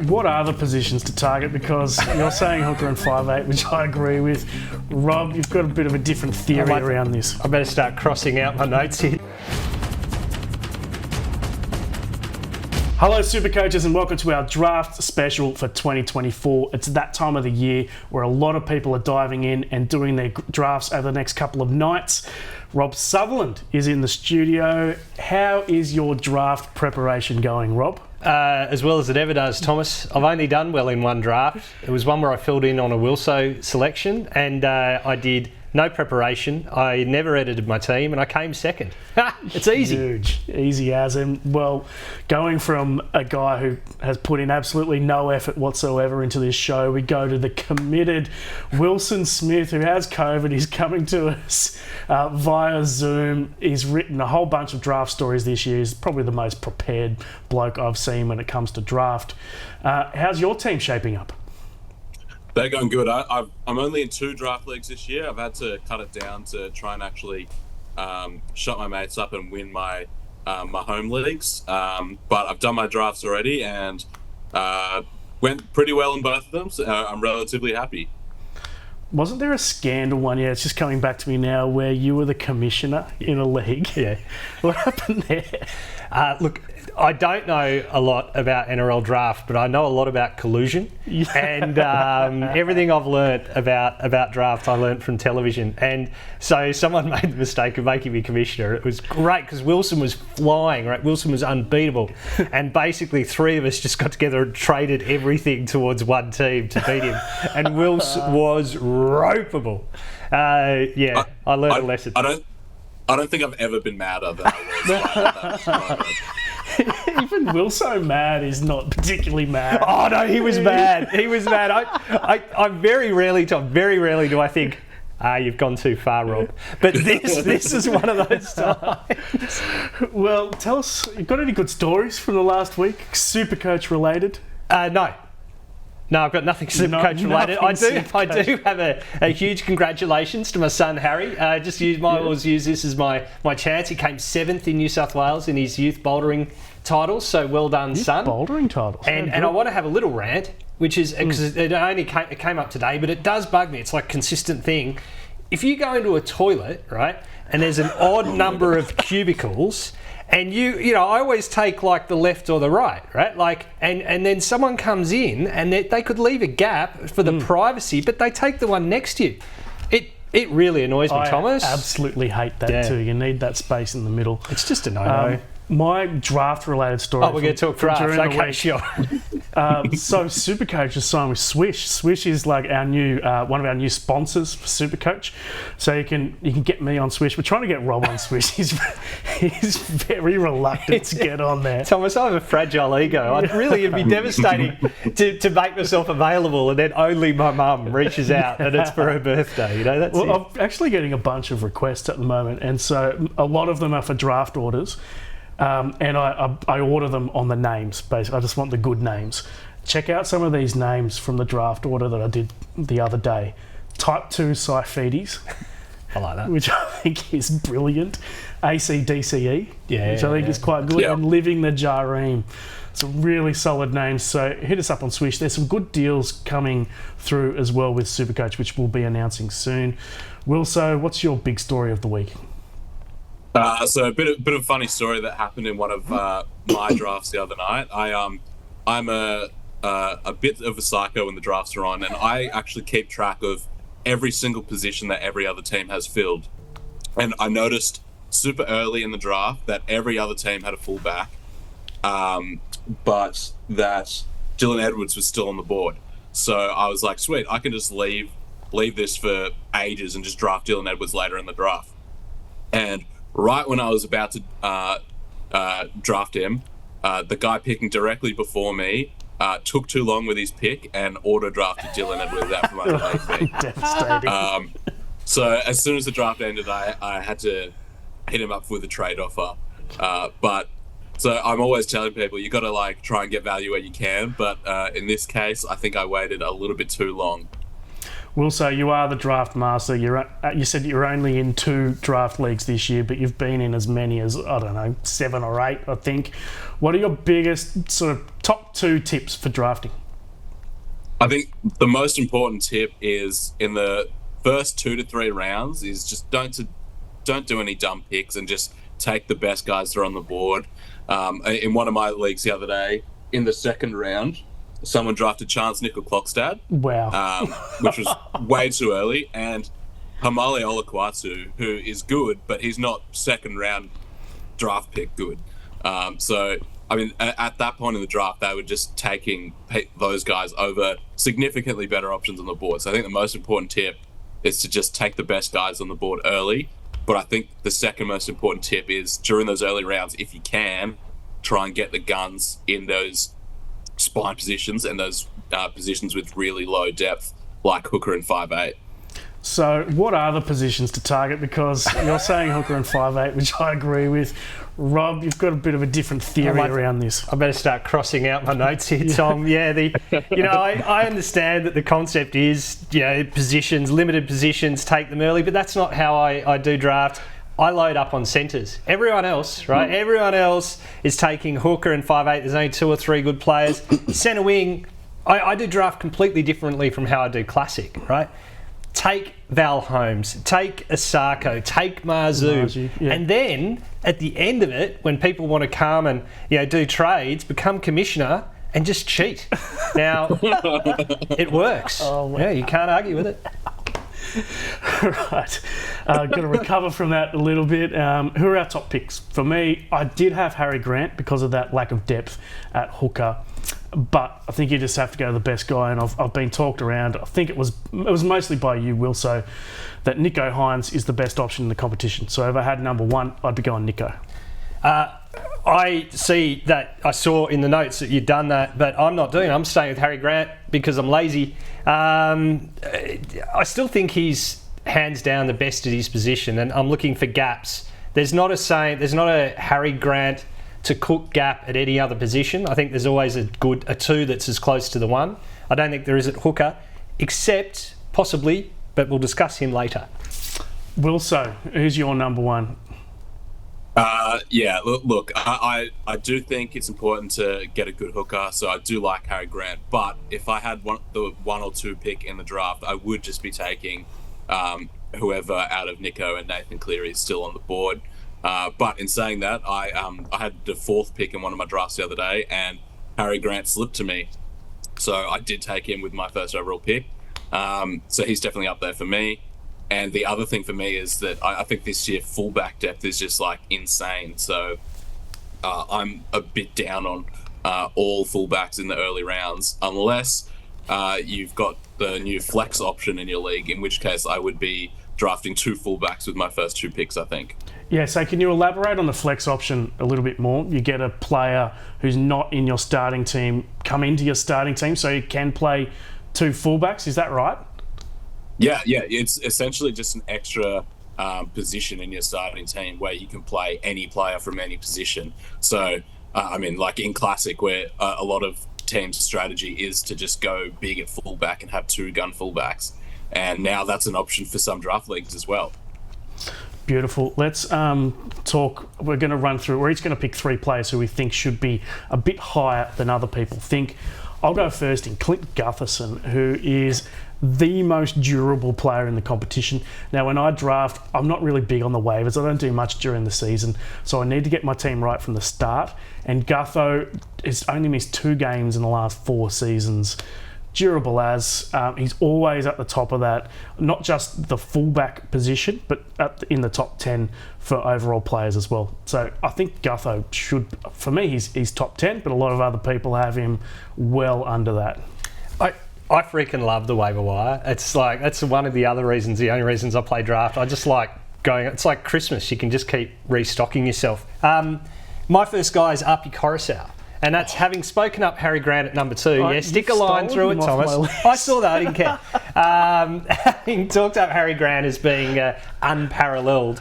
What are the positions to target? Because you're saying hooker and 5'8", which I agree with. Rob, you've got a bit of a different theory around this. I better start crossing out my notes here. Hello SuperCoaches and welcome to our draft special for 2024. It's that time of the year where a lot of people are diving in and doing their drafts over the next couple of nights. Rob Sutherland is in the studio. How is your draft preparation going, Rob? As well as it ever does, Thomas. I've only done well in one draft. It was one where I filled in on a Wilson selection and I did no preparation. I never edited my team and I came second. It's easy. Huge. Easy as in, well, going from a guy who has put in absolutely no effort whatsoever into this show, we go to the committed Wilson Smith, who has COVID. He's coming to us via Zoom. He's written a whole bunch of draft stories this year. He's probably the most prepared bloke I've seen when it comes to draft. How's your team shaping up? They're going good. I'm only in 2 draft leagues this year. I've had to cut it down to try and actually shut my mates up and win my my home leagues. But I've done my drafts already and went pretty well in both of them. So I'm relatively happy. Wasn't there a scandal one? Yeah, it's just coming back to me now, where you were the commissioner in a league. Yeah. What happened there? Look, I don't know a lot about NRL draft, but I know a lot about collusion. Yeah. And everything I've learnt about draft, I learnt from television. And so someone made the mistake of making me commissioner. It was great because Wilson was flying, right? Wilson was unbeatable. And basically 3 of us just got together and traded everything towards one team to beat him. And Wilson was ropeable. I learned a lesson. I don't think I've ever been madder than I was. Even Wilson mad is not particularly mad. Oh no, he was mad. He was mad. I very rarely do I think, you've gone too far, Rob. But this is one of those times. Well, tell us, you got any good stories from the last week, SuperCoach related? No, I've got nothing SuperCoach related. I do have a huge congratulations to my son Harry. Always use this as my chance. He came 7th in New South Wales in his youth bouldering titles. So well done, son. Bouldering titles. And I want to have a little rant, which is because it came up today, but it does bug me. It's like a consistent thing. If you go into a toilet, right, and there's an odd number of cubicles. And I always take like the left or the right? Like, and then someone comes in and they could leave a gap for the privacy, but they take the one next to you. It really annoys me, Thomas. I absolutely hate that too. You need that space in the middle. It's just a no-no. My draft-related story. Oh, we're going to talk draft. Okay, sure. So SuperCoach has signed with Swish. Swish is like our new one of our new sponsors for SuperCoach. So you can get me on Swish. We're trying to get Rob on Swish. He's very reluctant to get on there. Thomas, I have a fragile ego. It'd be devastating to make myself available and then only my mum reaches out and it's for her birthday. I'm actually getting a bunch of requests at the moment, and so a lot of them are for draft orders. And I order them on the names, basically. I just want the good names. Check out some of these names from the draft order that I did the other day. Type 2 Siphides. I like that. Which I think is brilliant. ACDCE, which I think is quite good. Yeah. And Living the Jareem. Some really solid names. So hit us up on Swish. There's some good deals coming through as well with SuperCoach, which we'll be announcing soon. Wilso, what's your big story of the week? So a bit of a funny story that happened in one of my drafts the other night. I'm a bit of a psycho when the drafts are on, and I actually keep track of every single position that every other team has filled. And I noticed super early in the draft that every other team had a fullback, but that Dylan Edwards was still on the board. So I was like, sweet, I can just leave this for ages and just draft Dylan Edwards later in the draft. And right when I was about to draft him, the guy picking directly before me took too long with his pick and auto-drafted Dylan Edwards out from underneath me. Devastating. So as soon as the draft ended, I had to hit him up with a trade offer. So I'm always telling people, you got to try and get value where you can. But in this case, I think I waited a little bit too long. Will, so you are the draft master. You said you're only in 2 draft leagues this year, but you've been in as many as, I don't know, 7 or 8, I think. What are your biggest sort of top 2 tips for drafting? I think the most important tip is in the first 2 to 3 rounds is just don't do any dumb picks and just take the best guys that are on the board. In one of my leagues the other day, in the second round, someone drafted Chance Nickel-Clockstad. Wow. Which was way too early. And Hamale Olakwatu, who is good, but he's not second round draft pick good. So, I mean, at that point in the draft, they were just taking those guys over significantly better options on the board. So I think the most important tip is to just take the best guys on the board early. But I think the second most important tip is during those early rounds, if you can, try and get the guns in those spine positions and those positions with really low depth, like hooker and 5'8". So what are the positions to target? Because you're saying hooker and 5'8", which I agree with. Rob, you've got a bit of a different theory around this. I better start crossing out my notes here, Tom. Yeah, I understand that the concept is, positions, limited positions, take them early, but that's not how I do draft. I load up on centres. Everyone else, right? Everyone else is taking hooker and 5'8". There's only 2 or 3 good players. Centre wing, I do draft completely differently from how I do classic, right? Take Val Holmes, take Asako, take Marzu, and then at the end of it, when people want to come and do trades, become commissioner and just cheat. Now, it works. Oh, wow. Yeah, you can't argue with it. Right. Got to recover from that a little bit. Who are our top picks? For me, I did have Harry Grant because of that lack of depth at hooker. But I think you just have to go to the best guy, and I've been talked around. I think it was mostly by you, Will, so that Nico Hines is the best option in the competition. So if I had number 1, I'd be going Nico. I see that. I saw in the notes that you'd done that, but I'm not doing it. I'm staying with Harry Grant because I'm lazy. I still think he's hands down the best at his position, and I'm looking for gaps. There's not a Harry Grant to cook gap at any other position. I think there's always a 2 that's as close to the 1. I don't think there is at hooker, except possibly, but we'll discuss him later. Will, so who's your number 1? Look, I do think it's important to get a good hooker, so I do like Harry Grant. But if I had the 1 or 2 pick in the draft, I would just be taking whoever out of Nico and Nathan Cleary is still on the board. But in saying that, I had the 4th pick in one of my drafts the other day, and Harry Grant slipped to me. So I did take him with my first overall pick. So he's definitely up there for me. And the other thing for me is that I think this year fullback depth is just like insane. So I'm a bit down on all fullbacks in the early rounds, unless you've got the new flex option in your league, in which case I would be drafting 2 fullbacks with my first 2 picks, I think. Yeah, so can you elaborate on the flex option a little bit more? You get a player who's not in your starting team come into your starting team, so you can play 2 fullbacks, is that right? Yeah, it's essentially just an extra position in your starting team where you can play any player from any position. So, like in Classic, where a lot of teams' strategy is to just go big at fullback and have 2 gun fullbacks. And now that's an option for some draft leagues as well. Beautiful. Let's talk. We're going to run through. We're each going to pick 3 players who we think should be a bit higher than other people think. I'll go first in Clint Gutherson, who is the most durable player in the competition. Now, when I draft, I'm not really big on the waivers. I don't do much during the season, so I need to get my team right from the start. And Gutho has only missed 2 games in the last 4 seasons. Durable as, he's always at the top of that, not just the fullback position, but in the top 10 for overall players as well. So I think Gutho should, for me, he's top 10, but a lot of other people have him well under that. I freaking love the waiver wire. It's like, that's one of the other reasons, the only reasons I play draft. I just like going, it's like Christmas. You can just keep restocking yourself. My first guy is Api Coruscant. And that's having spoken up Harry Grant at number 2. Yeah, stick a line through it, Thomas. I saw that, I didn't care. Having talked up Harry Grant as being unparalleled.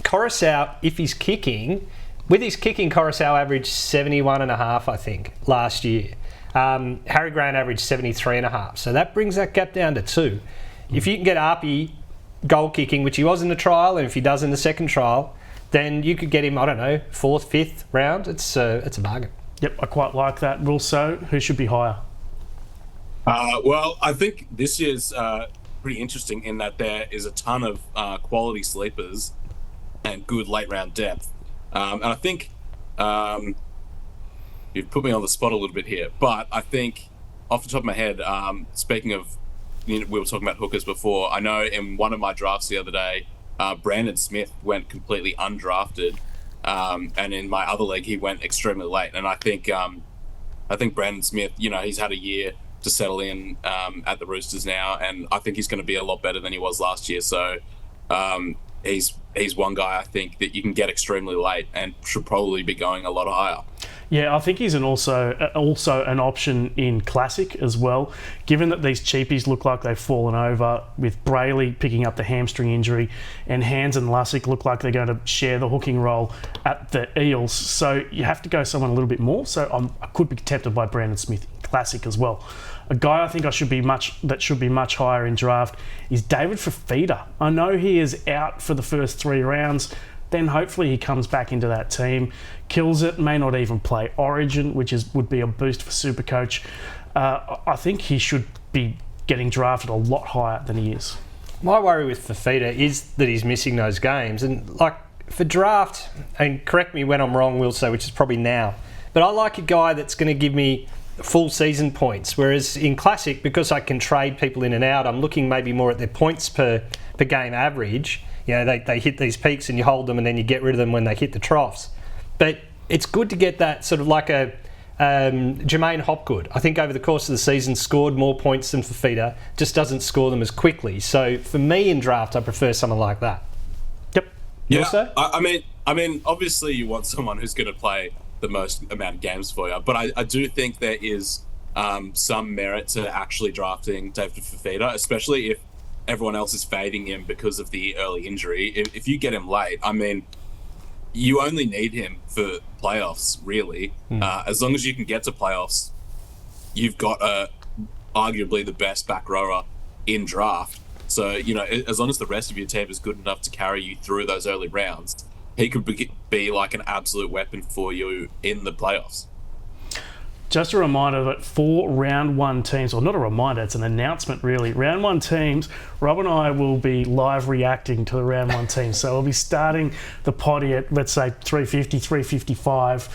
Coruscant, if he's kicking, with his kicking, Coruscant averaged 71.5, I think, last year. Harry Grant averaged 73.5, so that brings that gap down to 2. If you can get Arpey goal kicking, which he was in the trial, and if he does in the second trial, then you could get him, I don't know, 4th, 5th round. It's a bargain. Yep, I quite like that. Also, who should be higher? Well, I think this year's pretty interesting in that there is a ton of quality sleepers and good late round depth. And I think you've put me on the spot a little bit here, but I think off the top of my head, speaking of, we were talking about hookers before. I know in one of my drafts the other day, Brandon Smith went completely undrafted, and in my other league he went extremely late. And I think Brandon Smith, he's had a year to settle in at the Roosters now, and I think he's going to be a lot better than he was last year. So he's one guy I think that you can get extremely late and should probably be going a lot higher. Yeah, I think he's also an option in Classic as well, given that these cheapies look like they've fallen over, with Brayley picking up the hamstring injury and Hans and Lussick look like they're going to share the hooking role at the Eels. So you have to go someone a little bit more. So I could be tempted by Brandon Smith in Classic as well. A guy I think should be much higher in draft is David Fifita. I know he is out for the first 3 rounds. Then hopefully he comes back into that team, kills it, may not even play Origin, which would be a boost for SuperCoach. I think he should be getting drafted a lot higher than he is. My worry with Fifita is that he's missing those games. And like for draft, and correct me when I'm wrong, Wilso, which is probably now, but I like a guy that's going to give me full season points. Whereas in Classic, because I can trade people in and out, I'm looking maybe more at their points per game average. They hit these peaks and you hold them and then you get rid of them when they hit the troughs. But it's good to get that sort of like a Jermaine Hopgood. I think over the course of the season scored more points than Fifita, just doesn't score them as quickly. So for me in draft, I prefer someone like that. Yep. Yeah. Also? I mean, obviously you want someone who's going to play the most amount of games for you, but I do think there is some merit to actually drafting David Fifita, especially if everyone else is fading him because of the early injury. If you get him late, I mean, you only need him for playoffs, really. As long as you can get to playoffs, you've got arguably the best back rower in draft. So, as long as the rest of your team is good enough to carry you through those early rounds, he could be like an absolute weapon for you in the playoffs. Just a reminder that for round 1 teams, or not a reminder, it's an announcement really. Round 1 teams, Rob and I will be live reacting to the round 1 teams. So we'll be starting the potty at, let's say, 3:50, 3:55,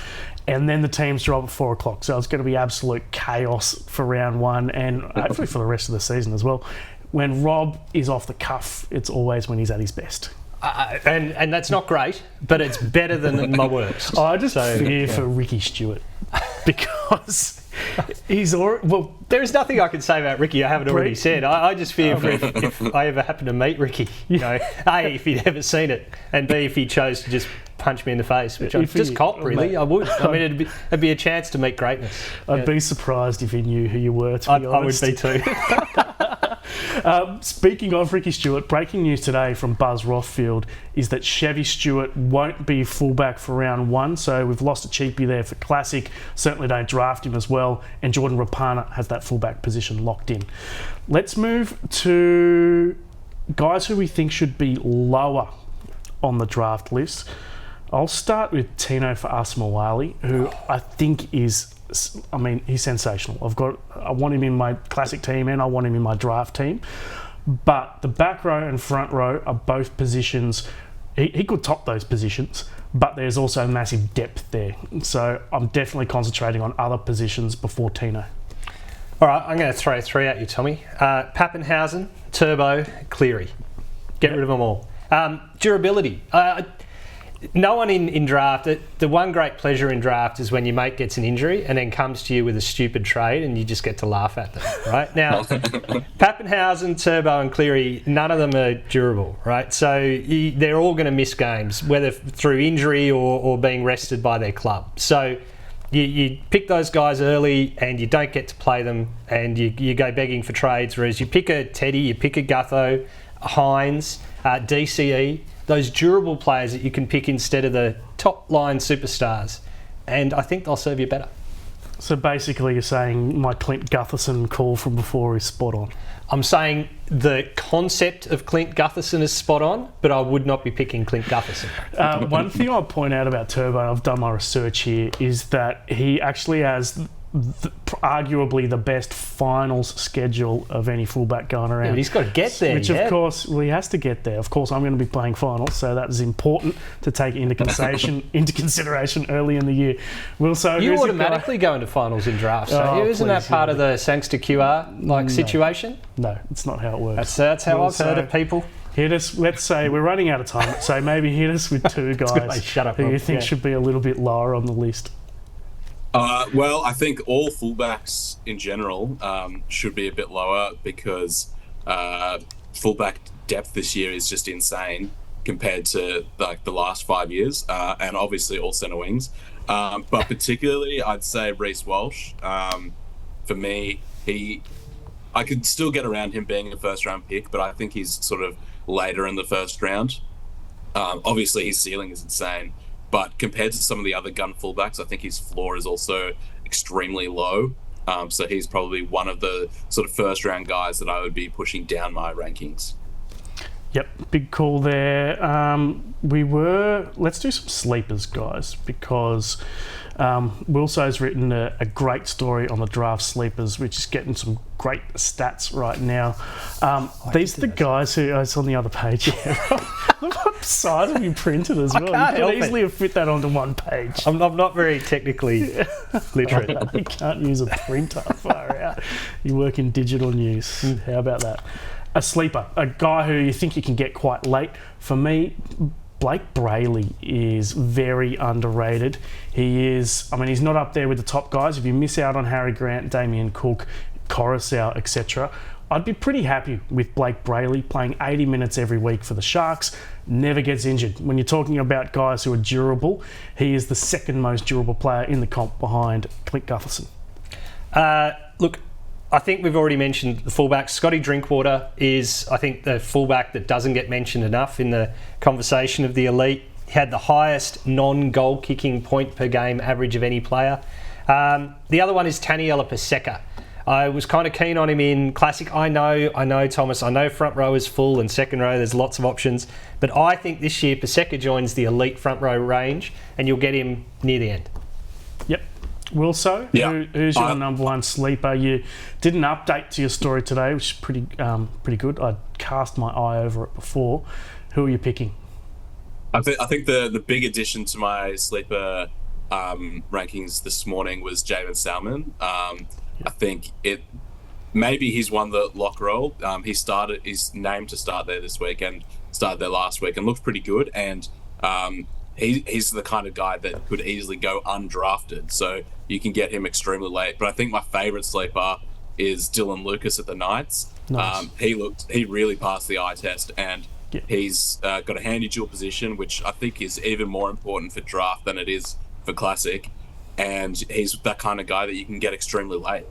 and then the teams drop at 4 o'clock. So it's going to be absolute chaos for round 1 and hopefully for the rest of the season as well. When Rob is off the cuff, it's always when he's at his best. And that's not great, but it's better than my worst. I just fear for Ricky Stewart because he's already... Well, there is nothing I can say about Ricky I haven't already said. I just fear for if I ever happen to meet Ricky, A, if he'd ever seen it, and B, if he chose to just punch me in the face, which I'd just cop, really. I would. I mean, it'd be a chance to meet greatness. I'd be surprised if he knew who you were, to be honest. I would be too. Speaking of Ricky Stewart, breaking news today from Buzz Rothfield is that Chevy Stewart won't be fullback for round 1, so we've lost a cheapie there for Classic. Certainly don't draft him as well, and Jordan Rapana has that fullback position locked in. Let's move to guys who we think should be lower on the draft list. I'll start with Tino for Asamoah, who I think is... I mean, he's sensational. I want him in my Classic team and I want him in my draft team. But the back row and front row are both positions. He could top those positions, but there's also massive depth there. So I'm definitely concentrating on other positions before Tino. All right, I'm going to throw 3 at you, Tommy. Pappenhausen, Turbo, Cleary. Get rid of them all. Durability. No one in draft, the one great pleasure in draft is when your mate gets an injury and then comes to you with a stupid trade and you just get to laugh at them, right? Now, Pappenhausen, Turbo and Cleary, none of them are durable, right? So they're all going to miss games, whether through injury or being rested by their club. So you pick those guys early and you don't get to play them and you go begging for trades, whereas you pick a Teddy, you pick a Gutho, Hines, DCE, those durable players that you can pick instead of the top line superstars, and I think they'll serve you better. So basically you're saying my Clint Gutherson call from before is spot on. I'm saying the concept of Clint Gutherson is spot on, but I would not be picking Clint Gutherson. One thing I'll point out about Turbo, I've done my research here, is that he actually has arguably the best finals schedule of any fullback going around. Yeah, but he's got to get there. Which, of course, well, he has to get there. Of course, I'm going to be playing finals, so that is important to take into consideration early in the year. You automatically go into finals in drafts, so isn't that part of the Sangster QR situation? No, it's not how it works. That's how I've heard it, people. Hit us, let's say, we're running out of time, so maybe hit us with two guys who you think should be a little bit lower on the list. Well, I think all fullbacks in general should be a bit lower because fullback depth this year is just insane compared to like the last 5 years, and obviously all centre wings. But particularly, I'd say Reece Walsh. For me, I could still get around him being a first-round pick, but I think he's sort of later in the first round. Obviously, his ceiling is insane. But compared to some of the other gun fullbacks, I think his floor is also extremely low. So he's probably one of the sort of first-round guys that I would be pushing down my rankings. Yep, big call there. Let's do some sleepers, guys, because Wilso's written a great story on the draft sleepers, which is getting some great stats right now. These are the guys who, it's on the other page. Look what size have you printed as well. You could easily have fit that onto one page. I'm not very technically literate. You can't use a printer, far out. You work in digital news. How about that? A sleeper, a guy who you think you can get quite late. For me, Blake Brayley is very underrated. He's not up there with the top guys. If you miss out on Harry Grant, Damien Cook, Coruscant, etc., I'd be pretty happy with Blake Brayley playing 80 minutes every week for the Sharks. Never gets injured. When you're talking about guys who are durable, he is the second most durable player in the comp behind Clint Gutherson. Look, I think we've already mentioned the fullback. Scotty Drinkwater is, I think, the fullback that doesn't get mentioned enough in the conversation of the elite. He had the highest non-goal kicking point per game average of any player. The other one is Taniela Paseka. I was kind of keen on him in Classic. I know, Thomas. I know front row is full and second row there's lots of options. But I think this year Paseka joins the elite front row range and you'll get him near the end. Yep. Wilso, who's your number one sleeper? You did an update to your story today, which is pretty good. I'd cast my eye over it before. Who are you picking? I think the big addition to my sleeper rankings this morning was Jaden Salmon. I think maybe he's won the lock roll. He's named to start there this week and started there last week and looked pretty good. And he's the kind of guy that could easily go undrafted. So you can get him extremely late. But I think my favourite sleeper is Dylan Lucas at the Knights. Nice. He really passed the eye test and he's got a handy dual position, which I think is even more important for draft than it is for Classic. And he's that kind of guy that you can get extremely late.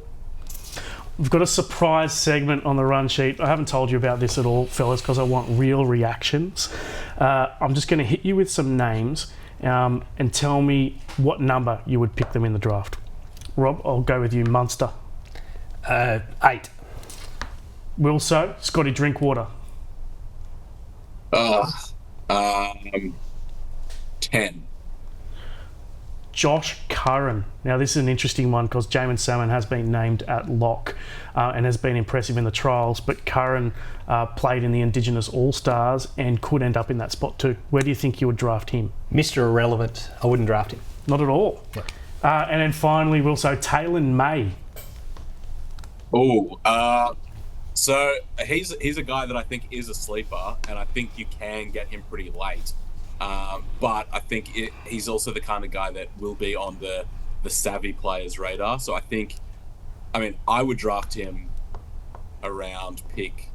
We've got a surprise segment on the run sheet. I haven't told you about this at all, fellas, because I want real reactions. I'm just going to hit you with some names and tell me what number you would pick them in the draft. Rob, I'll go with you. Munster. 8. Wilso, Scotty Drinkwater. 10. Josh Curran. Now, this is an interesting one because Jamin Salmon has been named at lock and has been impressive in the trials, but Curran played in the Indigenous All-Stars and could end up in that spot too. Where do you think you would draft him? Mr. Irrelevant. I wouldn't draft him. Not at all. No. And then finally, Wilso, Taylor May. So he's a guy that I think is a sleeper, and I think you can get him pretty late. But I think he's also the kind of guy that will be on the savvy players' radar. So I would draft him around pick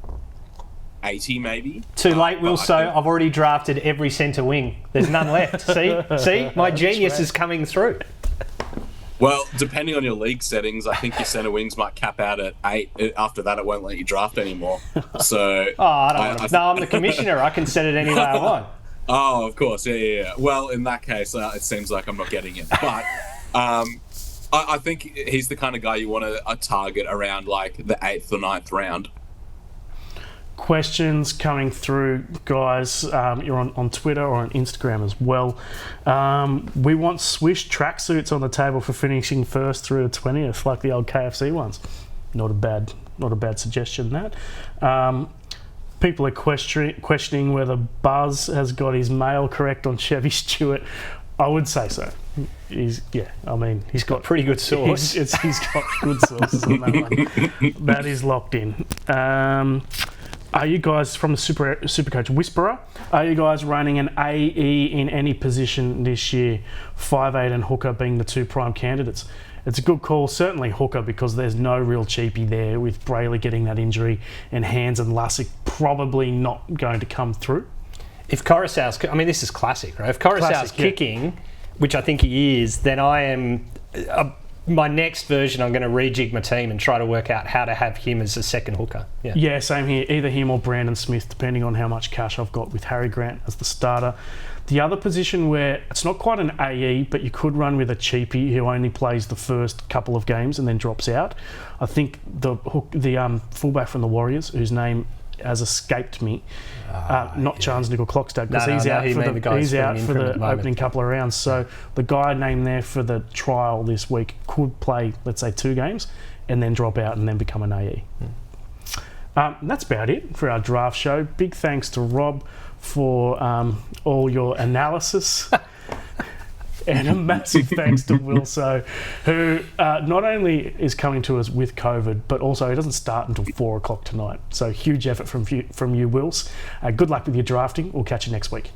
80 maybe. Too late, Wilso. I've already drafted every centre wing. There's none left. See, my genius is coming through. Well, depending on your league settings, I think your centre wings might cap out at 8. After that, it won't let you draft anymore. So I'm the commissioner. I can set it any way I want. Oh, of course. Yeah. Well, in that case, it seems like I'm not getting it. But I think he's the kind of guy you want to target around like the 8th or 9th round. Questions coming through, guys. You're on Twitter or on Instagram as well. We want Swish tracksuits on the table for finishing first through the 20th, like the old KFC ones. Not a bad suggestion, that. People are questioning whether Buzz has got his mail correct on Chevy Stewart. I would say so. He's got pretty good source. He's got good sources on that one. That is locked in. Are you guys from the SuperCoach Whisperer? Are you guys running an AE in any position this year? 5'8" and hooker being the two prime candidates. It's a good call, certainly hooker, because there's no real cheapie there with Brayley getting that injury and Hands and Lussick probably not going to come through. If Coruscant's, this is classic, right? If Coruscant's kicking, which I think he is, then I am... my next version, I'm going to rejig my team and try to work out how to have him as a second hooker. Yeah, same here. Either him or Brandon Smith, depending on how much cash I've got with Harry Grant as the starter. The other position where it's not quite an AE, but you could run with a cheapie who only plays the first couple of games and then drops out. I think the fullback from the Warriors, whose name has escaped me, Charles Nickel-Clockstad, because he's out for the opening couple of rounds. So the guy named there for the trial this week could play, let's say, 2 games and then drop out and then become an AE. That's about it for our draft show. Big thanks to Rob for all your analysis. And a massive thanks to Wilso, who not only is coming to us with COVID, but also he doesn't start until 4 o'clock tonight. So huge effort from you, Wils. Good luck with your drafting. We'll catch you next week.